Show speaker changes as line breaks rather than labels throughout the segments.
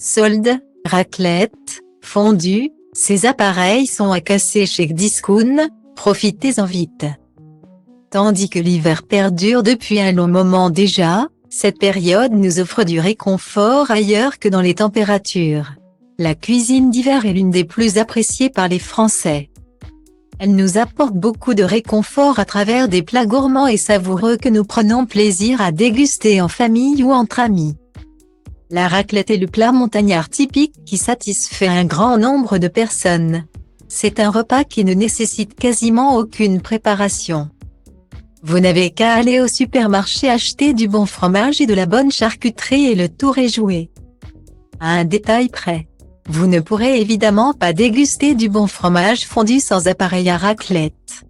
Soldes, raclette, fondue, ces appareils sont à casser chez Discount, profitez-en vite. Tandis que l'hiver perdure depuis un long moment déjà, cette période nous offre du réconfort ailleurs que dans les températures. La cuisine d'hiver est l'une des plus appréciées par les Français. Elle nous apporte beaucoup de réconfort à travers des plats gourmands et savoureux que nous prenons plaisir à déguster en famille ou entre amis. La raclette est le plat montagnard typique qui satisfait un grand nombre de personnes. C'est un repas qui ne nécessite quasiment aucune préparation. Vous n'avez qu'à aller au supermarché acheter du bon fromage et de la bonne charcuterie et le tour est joué. À un détail près. Vous ne pourrez évidemment pas déguster du bon fromage fondu sans appareil à raclette.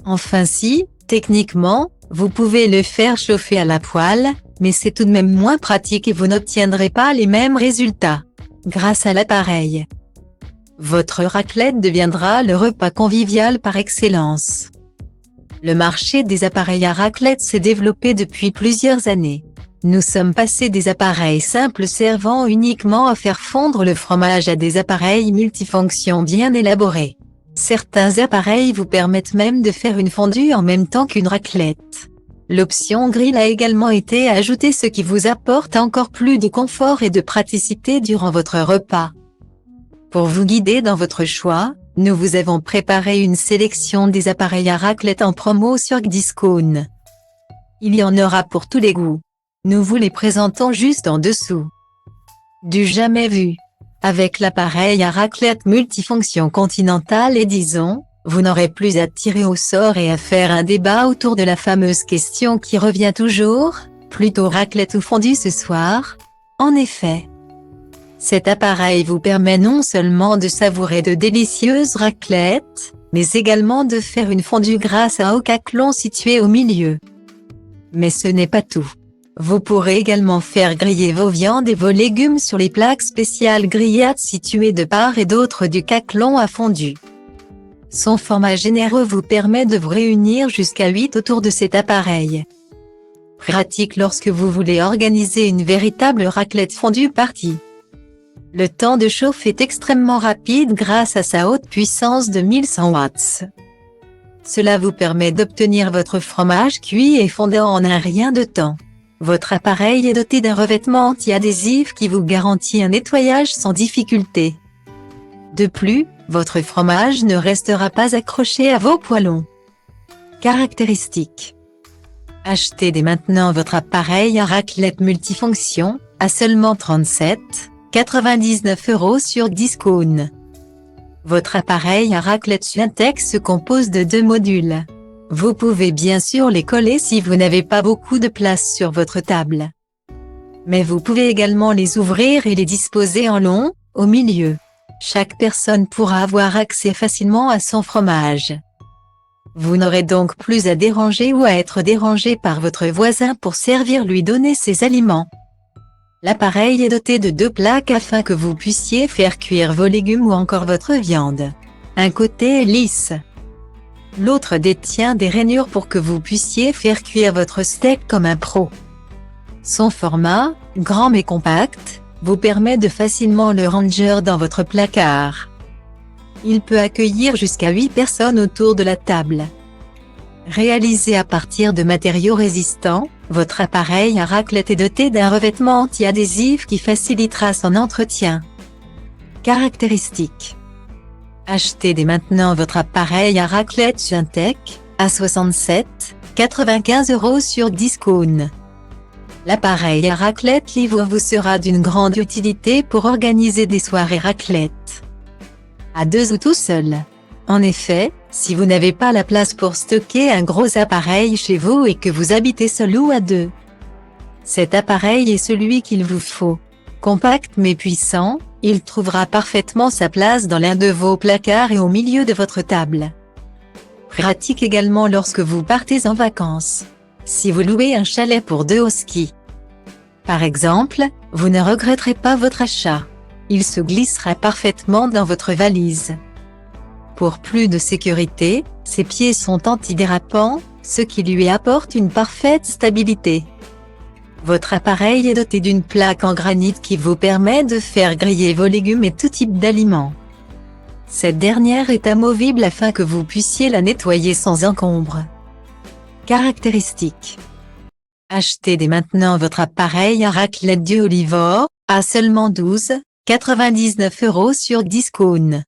Enfin si, techniquement, vous pouvez le faire chauffer à la poêle, mais c'est tout de même moins pratique et vous n'obtiendrez pas les mêmes résultats. Grâce à l'appareil, votre raclette deviendra le repas convivial par excellence. Le marché des appareils à raclette s'est développé depuis plusieurs années. Nous sommes passés des appareils simples servant uniquement à faire fondre le fromage à des appareils multifonctions bien élaborés. Certains appareils vous permettent même de faire une fondue en même temps qu'une raclette. L'option grill a également été ajoutée, ce qui vous apporte encore plus de confort et de praticité durant votre repas. Pour vous guider dans votre choix, nous vous avons préparé une sélection des appareils à raclette en promo sur Discount. Il y en aura pour tous les goûts. Nous vous les présentons juste en dessous. Du jamais vu. Avec l'appareil à raclette multifonction continentale et disons, vous n'aurez plus à tirer au sort et à faire un débat autour de la fameuse question qui revient toujours, plutôt raclette ou fondue ce soir? En effet, cet appareil vous permet non seulement de savourer de délicieuses raclettes, mais également de faire une fondue grâce à un caclon situé au milieu. Mais ce n'est pas tout. Vous pourrez également faire griller vos viandes et vos légumes sur les plaques spéciales grillades situées de part et d'autre du caclon à fondue. Son format généreux vous permet de vous réunir jusqu'à 8 autour de cet appareil. Pratique lorsque vous voulez organiser une véritable raclette fondue party. Le temps de chauffe est extrêmement rapide grâce à sa haute puissance de 1100 watts. Cela vous permet d'obtenir votre fromage cuit et fondant en un rien de temps. Votre appareil est doté d'un revêtement anti-adhésif qui vous garantit un nettoyage sans difficulté. De plus, votre fromage ne restera pas accroché à vos poêlons. Caractéristiques. Achetez dès maintenant votre appareil à raclette multifonction, à seulement 37,99 € sur Discount. Votre appareil à raclette Syntec se compose de 2 modules. Vous pouvez bien sûr les coller si vous n'avez pas beaucoup de place sur votre table. Mais vous pouvez également les ouvrir et les disposer en long, au milieu. Chaque personne pourra avoir accès facilement à son fromage. Vous n'aurez donc plus à déranger ou à être dérangé par votre voisin pour lui donner ses aliments. L'appareil est doté de 2 plaques afin que vous puissiez faire cuire vos légumes ou encore votre viande. Un côté est lisse. L'autre détient des rainures pour que vous puissiez faire cuire votre steak comme un pro. Son format, grand mais compact, vous permet de facilement le ranger dans votre placard. Il peut accueillir jusqu'à 8 personnes autour de la table. Réalisé à partir de matériaux résistants, votre appareil à raclette est doté d'un revêtement anti-adhésif qui facilitera son entretien. Caractéristiques. Achetez dès maintenant votre appareil à raclette Syntec, à 67,95 € sur Discount. L'appareil à raclette Livre vous sera d'une grande utilité pour organiser des soirées raclette. À 2 ou tout seul. En effet, si vous n'avez pas la place pour stocker un gros appareil chez vous et que vous habitez seul ou à 2, cet appareil est celui qu'il vous faut. Compact mais puissant, il trouvera parfaitement sa place dans l'un de vos placards et au milieu de votre table. Pratique également lorsque vous partez en vacances. Si vous louez un chalet pour 2 au ski, par exemple, vous ne regretterez pas votre achat. Il se glissera parfaitement dans votre valise. Pour plus de sécurité, ses pieds sont antidérapants, ce qui lui apporte une parfaite stabilité. Votre appareil est doté d'une plaque en granit qui vous permet de faire griller vos légumes et tout type d'aliments. Cette dernière est amovible afin que vous puissiez la nettoyer sans encombre. Caractéristiques. Achetez dès maintenant votre appareil à raclette du Olivor, à seulement 12,99 € sur Discount.